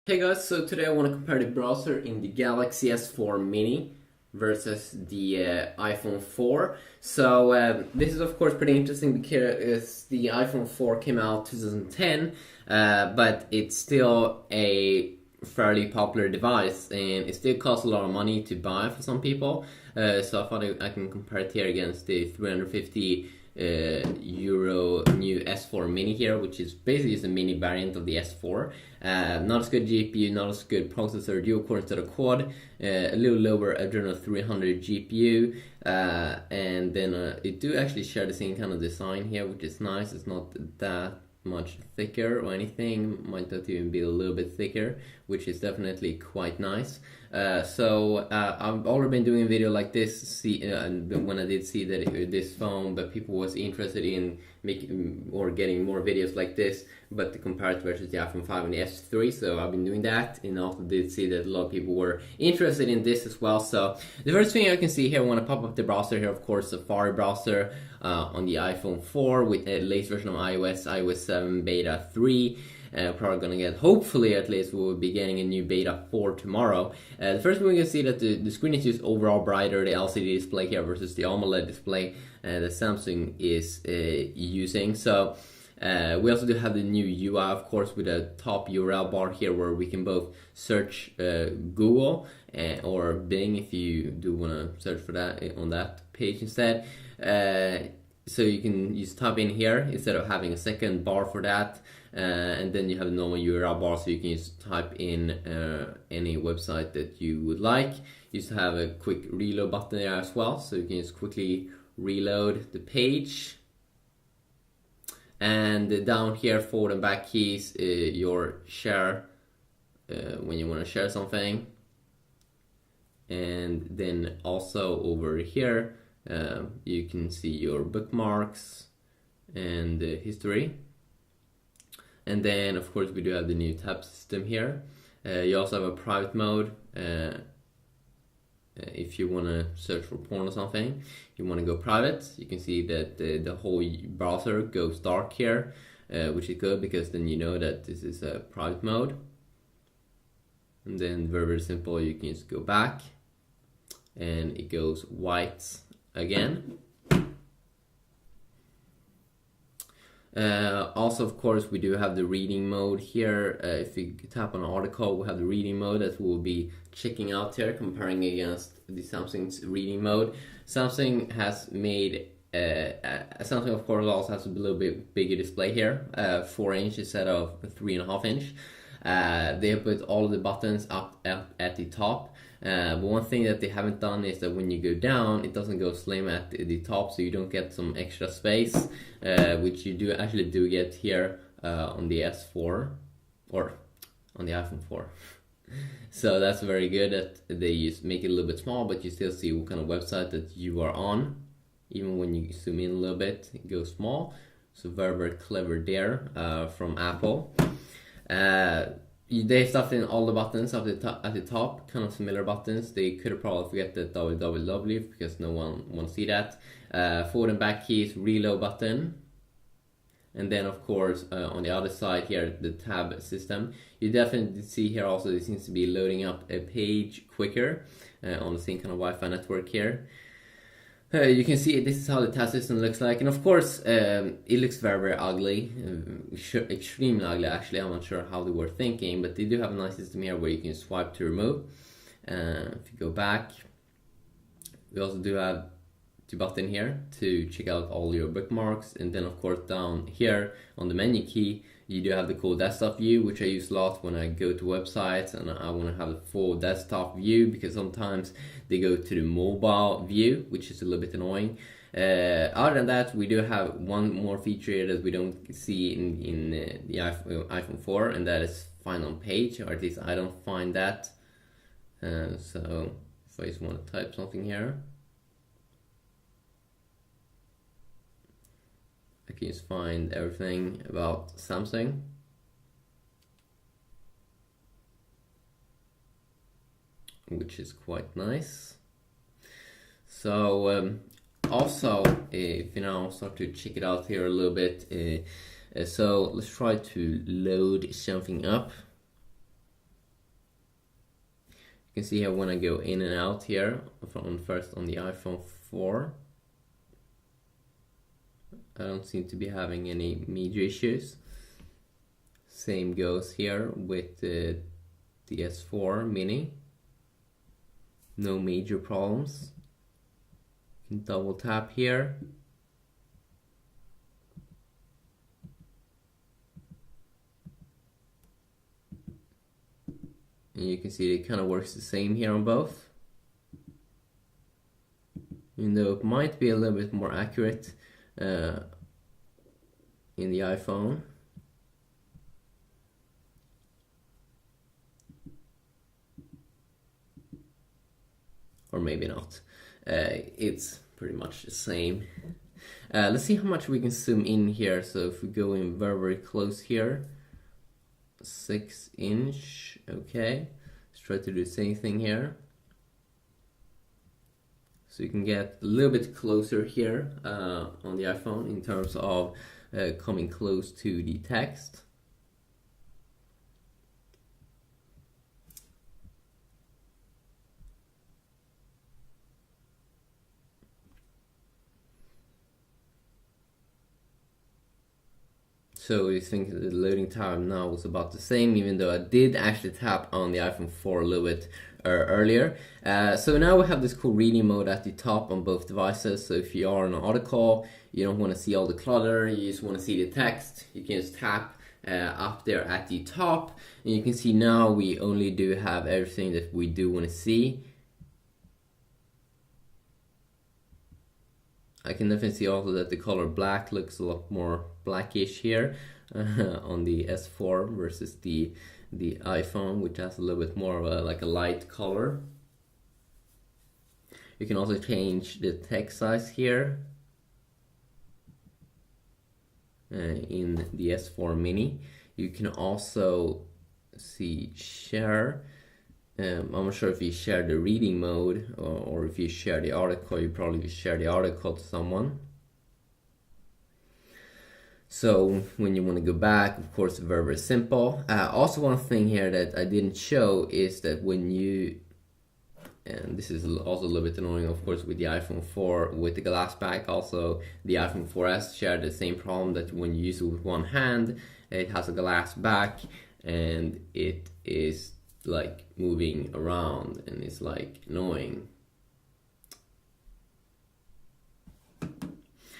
Hey guys, so today I want to compare the browser in the Galaxy S4 Mini versus the iPhone 4. So this is of course pretty interesting because the iPhone 4 came out 2010, but it's still a fairly popular device and it still costs a lot of money to buy for some people. So I thought I can compare it here against the 350 euro new S4 Mini here, which is basically just a mini variant of the S4. Not as good GPU, not as good processor, dual core instead of quad, a little lower Adreno 300 GPU, and then it do actually share the same kind of design here, which is nice. It's not that much thicker or anything, might not even be a little bit thicker, which is definitely quite nice. I've already been doing a video like this when I did see that this phone, but people was interested in making or getting more videos like this, but to compare it versus the iPhone 5 and the S3. So I've been doing that, and also did see that a lot of people were interested in this as well. So the first thing I can see here, when I pop up the browser here, of course, Safari browser on the iPhone 4 with a latest version of iOS 7 beta 3. Probably gonna get, hopefully at least, we'll be getting a new beta 4 tomorrow. The first thing we can see that the screen is just overall brighter, the LCD display here versus the AMOLED display that Samsung is using. So we also do have the new UI, of course, with a top URL bar here where we can both search Google or Bing if you do want to search for that on that page instead. So you can just type in here instead of having a second bar for that. And then you have a normal URL bar, so you can just type in any website that you would like. You just have a quick reload button there as well, so you can just quickly reload the page. And down here, forward and back keys, your share when you want to share something. And then also over here, you can see your bookmarks and history. And then, of course, we do have the new tab system here. You also have a private mode. If you want to search for porn or something, you want to go private. You can see that the whole browser goes dark here, which is good because then you know that this is a private mode. And then very, very simple, you can just go back and it goes white again. Also, of course, we do have the reading mode here. If you tap on an article, we have the reading mode that we'll be checking out here, comparing against the Samsung's reading mode. Samsung has made, Samsung of course also has a little bit bigger display here, 4-inch instead of 3.5-inch. They have put all of the buttons up at the top. But one thing that they haven't done is that when you go down, it doesn't go slim at the top, so you don't get some extra space, which you do actually get here on the S4 or on the iPhone 4. So that's very good that they just make it a little bit small, but you still see what kind of website that you are on. Even when you zoom in a little bit, it goes small. So very, very clever there from Apple. They stuffed in all the buttons at the top, kind of similar buttons. They could have probably forget the www because no one wants to see that. Forward and back keys, reload button. And then of course on the other side here, the tab system. You definitely see here also it seems to be loading up a page quicker on the same kind of Wi-Fi network here. You can see this is how the tab system looks like, and of course it looks very, very ugly, extremely ugly actually. I'm not sure how they were thinking, but they do have a nice system here where you can swipe to remove. If you go back, we also do have the button here to check out all your bookmarks, and then of course down here on the menu key you do have the cool desktop view, which I use a lot when I go to websites and I want to have a full desktop view, because sometimes they go to the mobile view, which is a little bit annoying. Other than that, we do have one more feature here that we don't see in the iPhone 4, and that is find on page, or at least I don't find that. So if I just want to type something here, I can just find everything about Samsung. Which is quite nice. So also, if you now start to check it out here a little bit, so let's try to load something up. can see here when I go in and out here from first on the iPhone 4, I don't seem to be having any major issues. Same goes here with the S4 mini. No major problems. You can double tap here. And you can see it kind of works the same here on both. Even though it might be a little bit more accurate in the iPhone. Or maybe not. It's pretty much the same. Let's see how much we can zoom in here. So if we go in very, very close here, 6-inch, okay. Let's try to do the same thing here. So you can get a little bit closer here on the iPhone in terms of coming close to the text. So you think the loading time now was about the same, even though I did actually tap on the iPhone 4 a little bit earlier. So now we have this cool reading mode at the top on both devices. So if you are on an auto call, you don't want to see all the clutter, you just want to see the text, you can just tap up there at the top. And you can see now we only do have everything that we do want to see. I can definitely see also that the color black looks a lot more blackish here on the S4 versus the iPhone, which has a little bit more of a like a light color. You can also change the text size here in the S4 mini. You can also see share. I'm not sure if you share the reading mode or if you share the article. You probably share the article to someone. So when you want to go back, of course, very, very simple. Also, one thing here that I didn't show is that when you, and this is also a little bit annoying, of course, with the iPhone 4 with the glass back. Also, the iPhone 4S shared the same problem that when you use it with one hand, it has a glass back and it is like moving around and it's like annoying.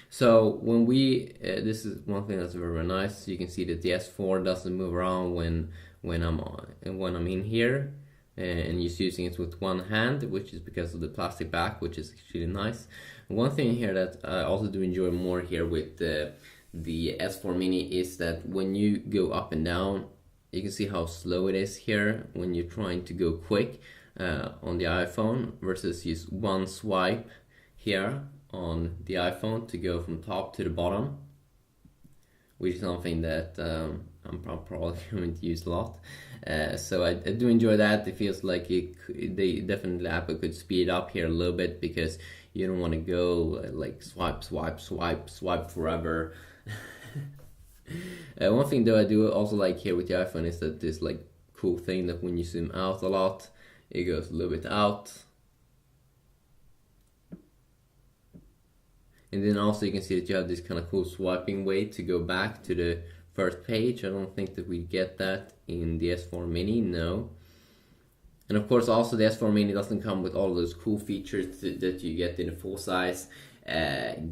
So when we this is one thing that's very, very nice. You can see that the S4 doesn't move around when I'm in here, and just using it with one hand, which is because of the plastic back, which is actually nice. One thing here that I also do enjoy more here with the S4 mini is that when you go up and down, you can see how slow it is here when you're trying to go quick on the iPhone versus just one swipe here on the iPhone to go from top to the bottom, which is something that I'm probably going to use a lot. So I do enjoy that. It feels like Apple could speed up here a little bit, because you don't want to go like swipe forever. One thing though I do also like here with the iPhone is that this like cool thing that when you zoom out a lot, it goes a little bit out. And then also you can see that you have this kind of cool swiping way to go back to the first page. I don't think that we get that in the S4 mini, no. And of course also the S4 mini doesn't come with all those cool features that you get in a full-size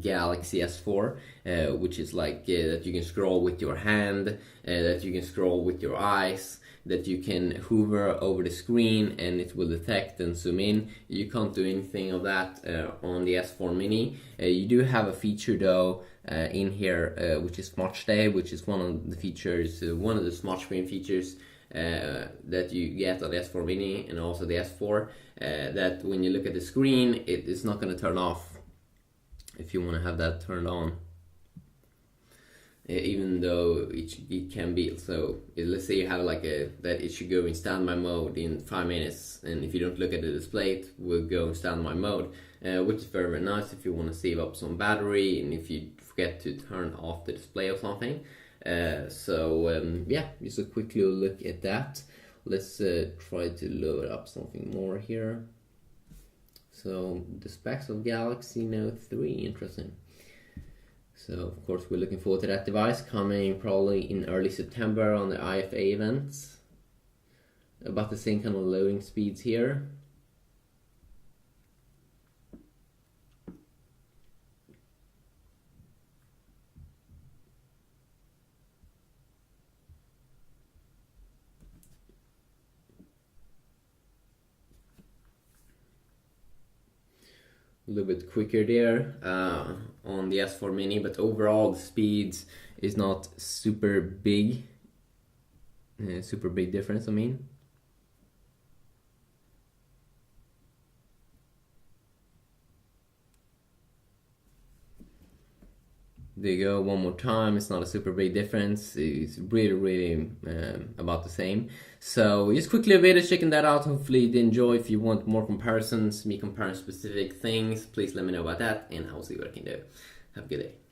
Galaxy S4, which is like that you can scroll with your hand, that you can scroll with your eyes, that you can hover over the screen and it will detect and zoom in. You can't do anything of that on the S4 mini. You do have a feature though in here, which is Smart Stay, which is one of the features, one of the smart screen features that you get on the S4 mini and also the S4, that when you look at the screen, it's not going to turn off if you want to have that turned on, even though it can be. So let's say you have like that it should go in standby mode in 5 minutes, and if you don't look at the display, it will go in standby mode, which is very, very nice if you want to save up some battery and if you forget to turn off the display or something. Yeah, just a quick little look at that. Let's try to load up something more here. So the specs of Galaxy Note 3, interesting. So of course we're looking forward to that device coming probably in early September on the IFA events. About the same kind of loading speeds here. A little bit quicker there on the S4 Mini, but overall the speeds is not super big difference, I mean. There you go, one more time. It's not a super big difference. It's really about the same. So just quickly a video checking that out. Hopefully you did enjoy. If you want more comparisons, me comparing specific things, please let me know about that and I'll see what I can do. Have a good day.